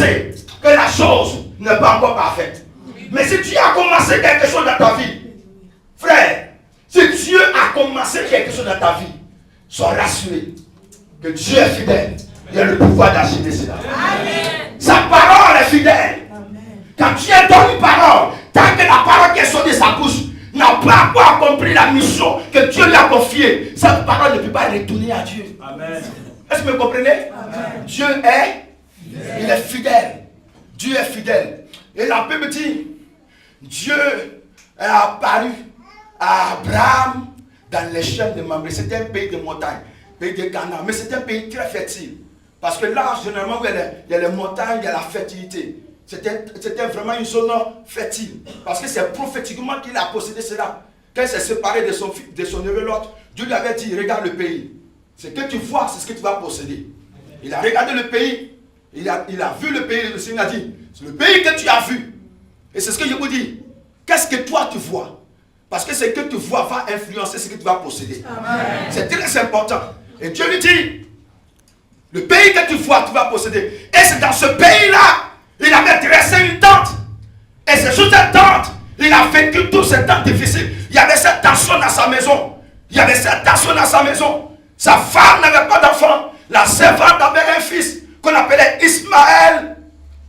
penser que la chose n'est pas encore parfaite. Mais si Dieu a commencé quelque chose dans ta vie, frère, si Dieu a commencé quelque chose dans ta vie, sois rassuré que Dieu est fidèle. Il a le pouvoir d'achever cela. Amen. Sa parole est fidèle. Amen. Quand Dieu donne une parole, tant que la parole qui est sortie de sa bouche n'a pas encore accompli la mission que Dieu lui a confiée, cette parole ne peut pas retourner à Dieu. Amen. Est-ce que vous me comprenez? Amen. Dieu est fidèle. Il est fidèle. Dieu est fidèle. Et la Bible dit, Dieu est apparu à Abraham dans les chaînes de Mamré. C'était un pays de montagne, pays de Canaan, mais c'était un pays très fertile. Parce que là, généralement, il y a les montagnes, il y a la fertilité. C'était vraiment une zone fertile. Parce que c'est prophétiquement qu'il a possédé cela. Quand il s'est séparé de son neveu Lot, Dieu lui avait dit, regarde le pays. Ce que tu vois, c'est ce que tu vas posséder. Il a regardé le pays, il a vu le pays, le Seigneur a dit, c'est le pays que tu as vu. Et c'est ce que je vous dis. Qu'est-ce que toi tu vois? Parce que ce que tu vois va influencer ce que tu vas posséder. C'est très important. Et Dieu lui dit, le pays que tu vois, tu vas posséder. Et c'est dans ce pays-là, il avait dressé une tente. Et c'est sous cette tente, il a vécu tous ces temps difficiles. Il y avait cette tension dans sa maison. Il y avait cette tension dans sa maison. Sa femme n'avait pas d'enfant. La servante avait un fils qu'on appelait Ismaël.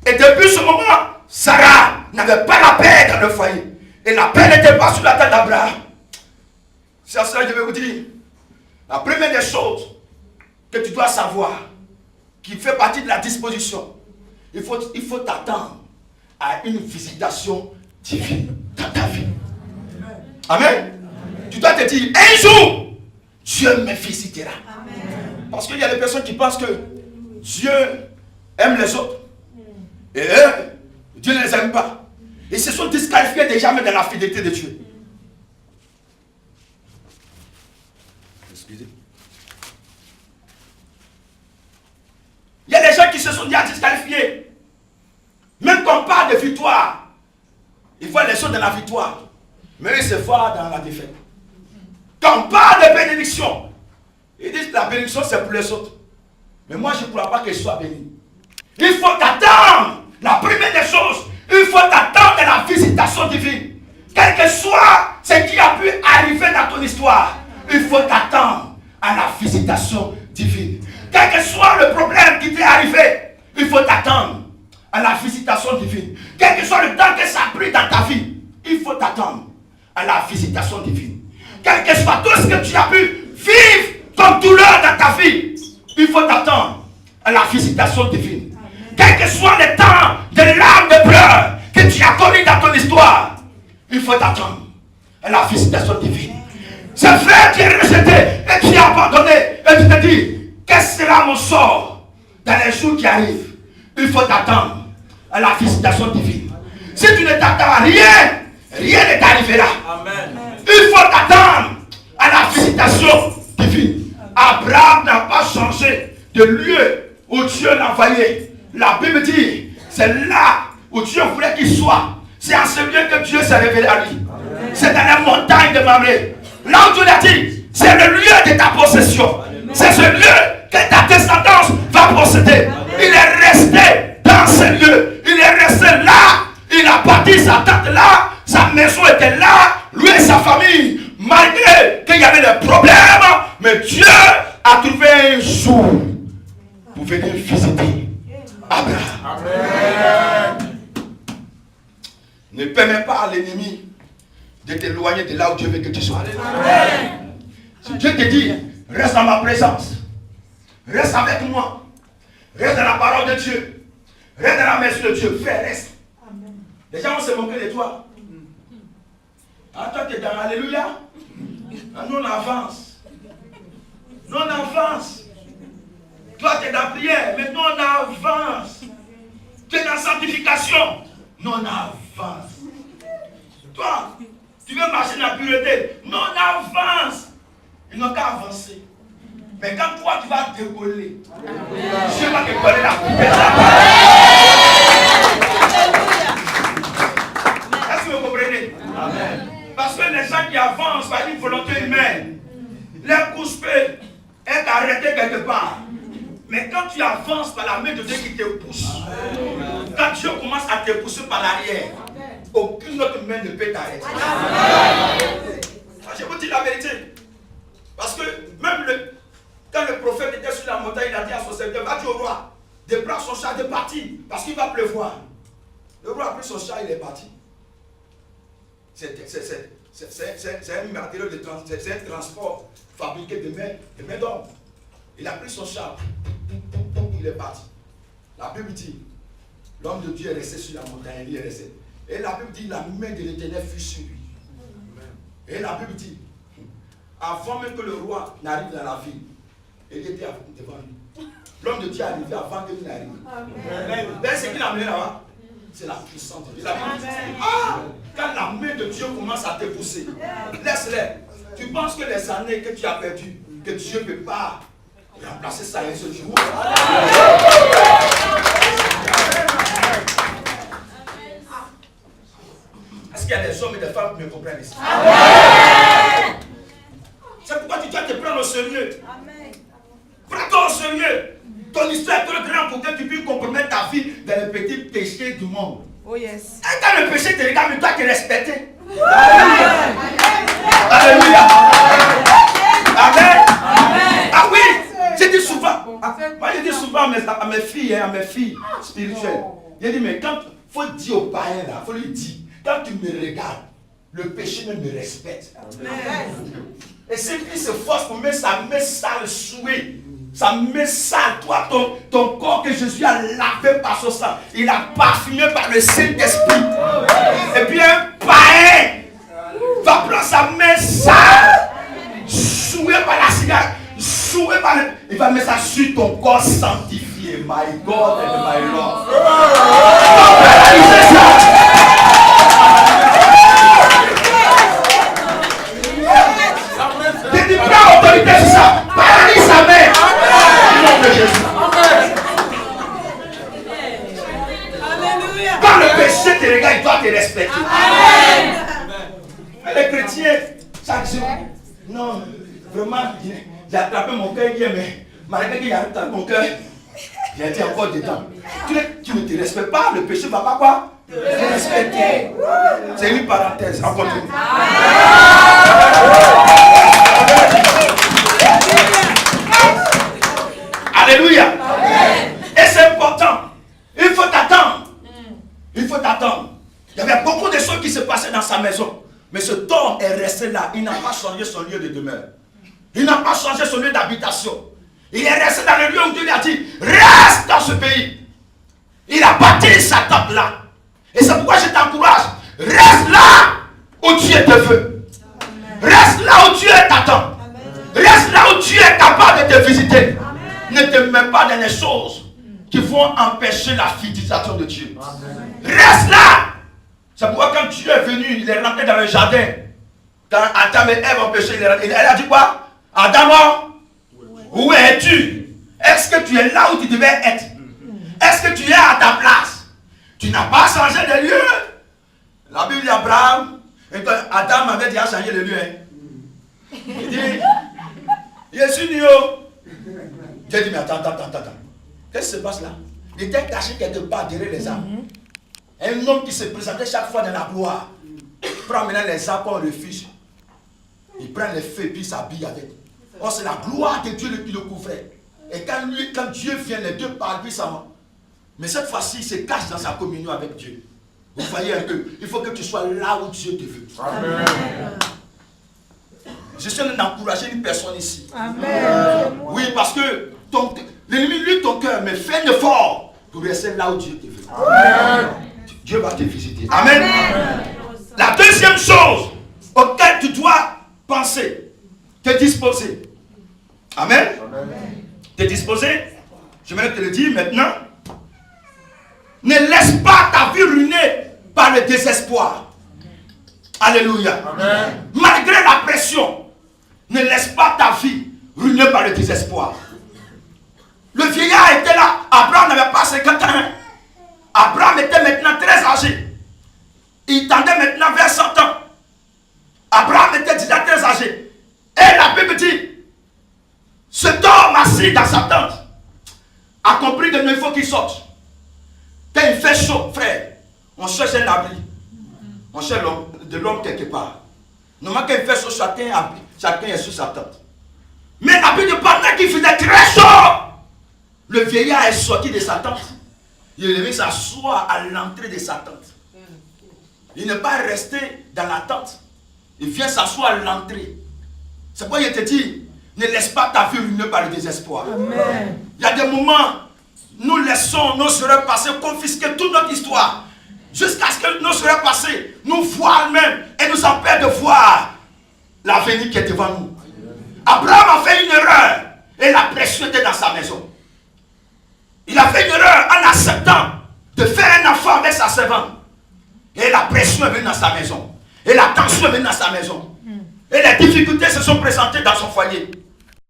Et depuis ce moment, Sarah n'avait pas la paix dans le foyer. Et la paix n'était pas sur la tête d'Abraham. C'est à cela que je vais vous dire. La première des choses que tu dois savoir, qui fait partie de la disposition, il faut t'attendre à une visitation divine dans ta vie. Amen. Amen. Tu dois te dire, un jour, Dieu me visitera. Amen. Parce qu'il y a des personnes qui pensent que Dieu aime les autres. Et eux, Dieu ne les aime pas. Ils se sont disqualifiés déjà même dans la fidélité de Dieu. Excusez. Il y a des gens qui se sont déjà disqualifiés. Même quand on parle de victoire, ils voient les choses dans la victoire, mais ils se voient dans la défaite. Quand on parle de bénédiction, ils disent que la bénédiction c'est pour les autres. Mais moi je ne crois pas qu'ils soient bénis. Il faut t'attendre. La première des choses, il faut t'attendre à la visitation divine. Quel que soit ce qui a pu arriver dans ton histoire, il faut t'attendre à la visitation divine. Quel que soit le problème qui t'est arrivé, il faut t'attendre à la visitation divine. Quel que soit le temps que ça a pris dans ta vie, il faut t'attendre à la visitation divine. Quel que soit tout ce que tu as pu vivre comme douleur dans ta vie, il faut t'attendre à la visitation divine. Quel que soit le temps de larmes de pleurs que tu as connu dans ton histoire, il faut t'attendre à la visitation divine. Ce frère qui est rejeté et qui est abandonné, et tu te dis, qu'est-ce que sera mon sort dans les jours qui arrivent? Il faut t'attendre à la visitation divine. Si tu ne t'attends à rien, rien ne t'arrivera. Il faut t'attendre à la visitation divine. Abraham n'a pas changé de lieu où Dieu l'a envoyé. La Bible dit, c'est là où Dieu voulait qu'il soit. C'est en ce lieu que Dieu s'est révélé à lui. C'est dans la montagne de Mamré. Là où Dieu l'a dit, c'est le lieu de ta possession. C'est ce lieu que ta descendance va posséder. Il est resté dans ce lieu. Il est resté là. Il a bâti sa tente là. Sa maison était là. Lui et sa famille. Malgré qu'il y avait des problèmes. Mais Dieu a trouvé un jour pour venir visiter Abraham. Amen. Ne permets pas à l'ennemi de t'éloigner de là où Dieu veut que tu sois. Amen. Si Dieu te dit, reste dans ma présence. Reste avec moi. Reste dans la parole de Dieu. Reste dans la maison de Dieu. Frère, reste. Amen. Les gens vont se moquer de toi. Ah, toi, tu es dans l'Alléluia. Ah, nous, on avance. Nous, on avance. Toi, tu es dans la prière. Mais nous, on avance. Tu es dans la sanctification. Nous, on avance. Toi, tu veux marcher dans la pureté. Nous, on avance. Ils n'ont qu'à avancer. Mais quand toi, tu vas décoller, Dieu va te coller la poubelle. Est-ce que vous comprenez? Amen. Parce que les gens qui avancent par une volonté humaine, leur couche peut être arrêtée quelque part. Mais quand tu avances par la main de Dieu qui te pousse, te pousse par l'arrière, aucune autre main ne peut t'arrêter. Je vous dis la vérité. Parce que même quand le prophète était sur la montagne, il a dit à son serviteur, va dire au roi de prendre son char, de partir, parce qu'il va pleuvoir. Le roi a pris son char, il est parti. C'est un matériau de transport fabriqué de main d'homme. Il a pris son char, il est parti. La Bible dit, l'homme de Dieu est resté sur la montagne, il est resté. Et la Bible dit, la main de l'Éternel fut sur lui. Et la Bible dit, avant même que le roi n'arrive dans la ville, il était devant lui. L'homme de Dieu est arrivé avant qu'il n'arrive. Mais ce qu'il a amené là-bas, c'est la puissance de Dieu. Quand la main de Dieu commence à te pousser, laisse-les. Tu penses que les années que tu as perdues, que Dieu ne peut pas remplacer ça un seul jour. Est-ce qu'il y a des hommes et des femmes qui me comprennent ici? C'est pourquoi tu dois te prendre au sérieux. Prends-toi au sérieux. Ton histoire est trop grande pour que tu puisses compromettre ta vie dans les petits péchés du monde. Oh yes. Et quand le péché te regarde, tu dois te respecter. Alléluia. Amen. Ah oui, je dis souvent. Moi je dis souvent à mes filles spirituelles. Je dis mais quand il faut dire au païen là, il faut lui dire, quand tu me regardes, le péché même me respecte. Et c'est qui se force pour mettre sa main sale souhait. Ça met sale, toi, ton corps que Jésus a lavé par son sang. Il a parfumé par le Saint-Esprit. Et puis un païen va prendre sa main sale, souillé par la cigarette, souillé par le... Il va mettre ça sur ton corps sanctifié. My God and my Lord. Je dis pas autorité sur ça. Paralyse sa main. Quand le péché te regarde, il doit te respecter. Mais les chrétiens, chaque jour, non, vraiment, j'ai attrapé mon cœur hier, mais malgré qu'il y a attrapé mon cœur, j'ai été encore dedans. Tu ne te respectes pas, le péché ne va pas quoi? Te respecter. C'est une parenthèse, on continue. Alléluia. Et c'est important. Il faut t'attendre. Il faut t'attendre. Il y avait beaucoup de choses qui se passaient dans sa maison. Mais ce homme est resté là. Il n'a pas changé son lieu de demeure. Il n'a pas changé son lieu d'habitation. Il est resté dans le lieu où Dieu lui a dit, reste dans ce pays. Il a bâti sa tente là. Et c'est pourquoi je t'encourage. Reste là où Dieu te veut. Reste là où Dieu t'attend. Reste là où Dieu est capable de te visiter. Ne te mets pas dans les choses qui vont empêcher la fidélisation de Dieu. Reste là. C'est pourquoi quand Dieu est venu, il est rentré dans le jardin. Quand Adam et Ève ont péché, elle a dit quoi? Adam, où es-tu? Est-ce que tu es là où tu devais être? Est-ce que tu es à ta place? Tu n'as pas changé de lieu. La Bible dit Abraham, Adam avait déjà changé de lieu. Il dit, je suis Dieu. Dieu dit, mais attends. Qu'est-ce qui se passe là? Il était caché quelque part derrière les arbres. Un homme qui se présentait chaque fois dans la gloire. Il prend maintenant les arbres comme refuge. Il prend les feux et puis il s'habille avec. Oh, c'est la gloire de Dieu qui le couvrait. Et quand Dieu vient, les deux parlent puissamment. Mais cette fois-ci, il se cache dans sa communion avec Dieu. Vous voyez un peu, il faut que tu sois là où Dieu te veut. Amen. Je suis en train d'encourager une personne ici. Amen. Oui, parce que l'ennemi lutte ton cœur, mais fais un effort pour rester là où Dieu te veut. Amen. Dieu va te visiter. Amen. Amen. La deuxième chose auquel tu dois penser, te disposer. Amen. Amen. Te disposer, je vais te le dire maintenant. Ne laisse pas ta vie ruinée par le désespoir. Alléluia. Amen. Malgré la pression, ne laisse pas ta vie ruinée par le désespoir. Le vieillard était là. Abraham n'avait pas 50 ans. Abraham était maintenant très âgé. Il tendait maintenant vers 100 ans. Abraham était déjà très âgé. Et la Bible dit, cet homme assis dans sa tente a compris qu'il faut qu'il sorte. Quand il fait chaud, frère, On cherche un abri. On cherche de l'homme quelque part. Normalement, quand il fait chaud, chacun est sur sa tente. Mais la Bible pendant qu'il faisait très chaud, le vieillard est sorti de sa tente. Il est venu s'asseoir à l'entrée de sa tente. Il n'est pas resté dans la tente. Il vient s'asseoir à l'entrée. C'est pourquoi il te dit, ne laisse pas ta vie ruinée par le désespoir. Amen. Il y a des moments, nous laissons nos oreilles passer, confisquer toute notre histoire. Jusqu'à ce que nos oreilles passées nous voient même et nous empêchent de voir l'avenir qui est devant nous. Abraham a fait une erreur et la pression était dans sa maison. Il a fait une erreur en acceptant de faire un enfant avec sa servante. Et la pression est venue dans sa maison. Et la tension est venue dans sa maison. Et les difficultés se sont présentées dans son foyer.